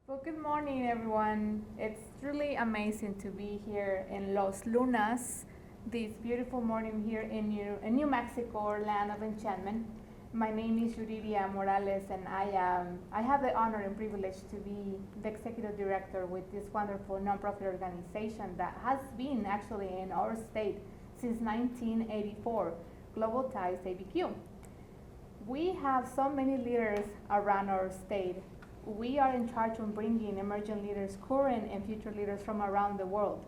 Well, good morning, everyone. It's truly amazing to be here in Los Lunas, this beautiful morning here in New Mexico, land of enchantment. My name is Yuridia Morales, and I have the honor and privilege to be the executive director with this wonderful nonprofit organization that has been actually in our state since 1984, Global Ties ABQ. We have so many leaders around our state. We are in charge of bringing emerging leaders, current and future leaders from around the world.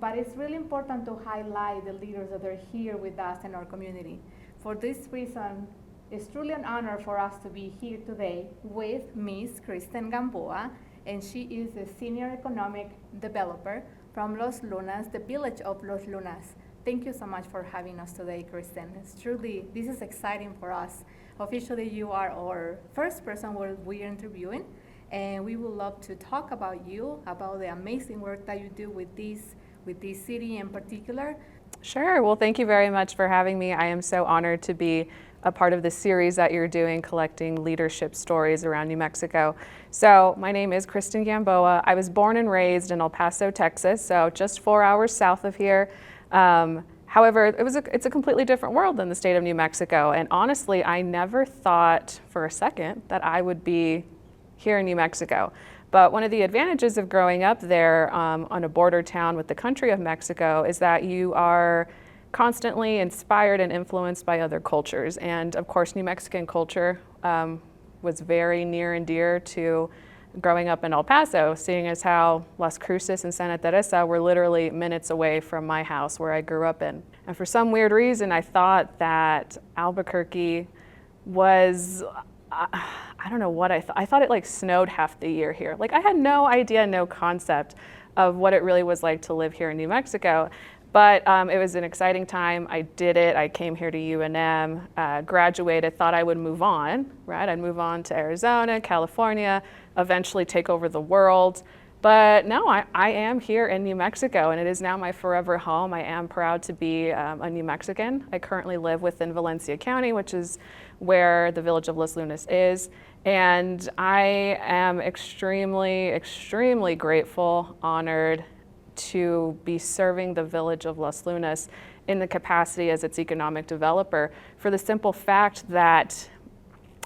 But it's really important to highlight the leaders that are here with us in our community. For this reason, it's truly an honor for us to be here today with Miss Kristen Gamboa, and she is the Senior Economic Developer from Los Lunas, the village of Los Lunas. Thank you so much for having us today, Kristen. This is exciting for us. Officially, you are our first person we're interviewing, and we would love to talk about you, about the amazing work that you do with this city in particular. Sure. Well, thank you very much for having me. I am so honored to be a part of the series that you're doing, collecting leadership stories around New Mexico. So my name is Kristen Gamboa. I was born and raised in El Paso, Texas, so just 4 hours south of here. However, it's a completely different world than the state of New Mexico. And honestly, I never thought for a second that I would be here in New Mexico. But one of the advantages of growing up there on a border town with the country of Mexico is that you are constantly inspired and influenced by other cultures. And of course, New Mexican culture was very near and dear to growing up in El Paso, seeing as how Las Cruces and Santa Teresa were literally minutes away from my house where I grew up in. And for some weird reason, I thought that Albuquerque was, I don't know what I thought. I thought it like snowed half the year here. Like I had no idea, no concept of what it really was like to live here in New Mexico. But it was an exciting time. I did it. I came here to UNM, graduated, thought I would move on, right? I'd move on to Arizona, California, eventually take over the world. But no, I am here in New Mexico, and it is now my forever home. I am proud to be a New Mexican. I currently live within Valencia County, which is where the village of Los Lunas is. And I am extremely, extremely grateful, honored, to be serving the village of Los Lunas in the capacity as its economic developer, for the simple fact that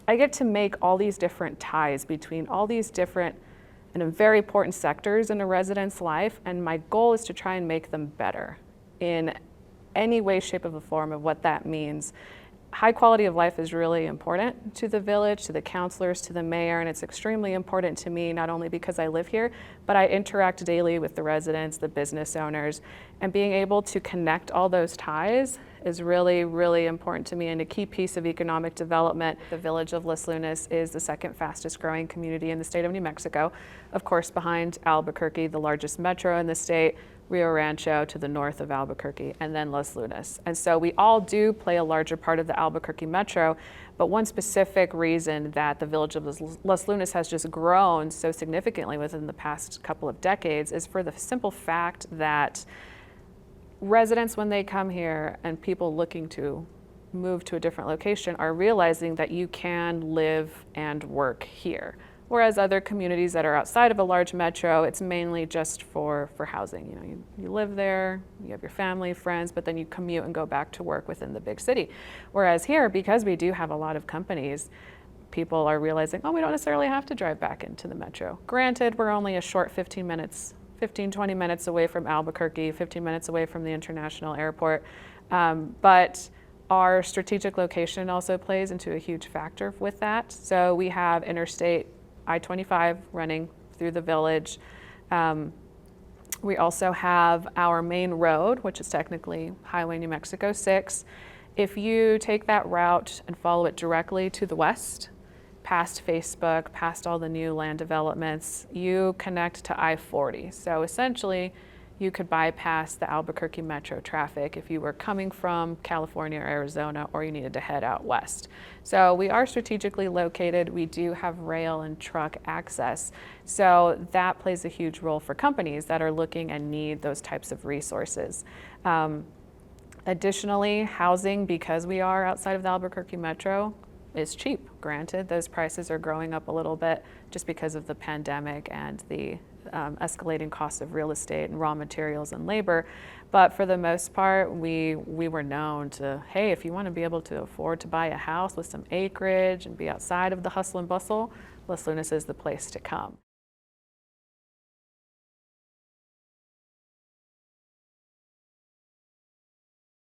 I get to make all these different ties between all these different and very important sectors in a resident's life, and my goal is to try and make them better in any way, shape, or form of what that means. High quality of life is really important to the village, to the councilors, to the mayor, and it's extremely important to me, not only because I live here, but I interact daily with the residents, the business owners, and being able to connect all those ties is really, really important to me and a key piece of economic development. The village of Los Lunas is the second fastest growing community in the state of New Mexico, of course behind Albuquerque, the largest metro in the state, Rio Rancho to the north of Albuquerque, and then Los Lunas. And so we all do play a larger part of the Albuquerque metro, but one specific reason that the village of Los Lunas has just grown so significantly within the past couple of decades is for the simple fact that residents, when they come here and people looking to move to a different location, are realizing that you can live and work here. Whereas other communities that are outside of a large metro, it's mainly just for housing. You know, you live there, you have your family, friends, but then you commute and go back to work within the big city. Whereas here, because we do have a lot of companies, people are realizing, oh, we don't necessarily have to drive back into the metro. Granted, we're only a short 15, 20 minutes away from Albuquerque, 15 minutes away from the international airport. But our strategic location also plays into a huge factor with that. So we have interstate I-25 running through the village. We also have our main road, which is technically Highway New Mexico 6. If you take that route and follow it directly to the west, past Facebook, past all the new land developments, you connect to I-40. So essentially, you could bypass the Albuquerque metro traffic if you were coming from California or Arizona, or you needed to head out west. So we are strategically located. We do have rail and truck access. So that plays a huge role for companies that are looking and need those types of resources. Additionally, housing, because we are outside of the Albuquerque metro, is cheap. Granted, those prices are growing up a little bit just because of the pandemic and the escalating costs of real estate and raw materials and labor. But for the most part, we were known to, hey, if you want to be able to afford to buy a house with some acreage and be outside of the hustle and bustle, Los Lunas is the place to come.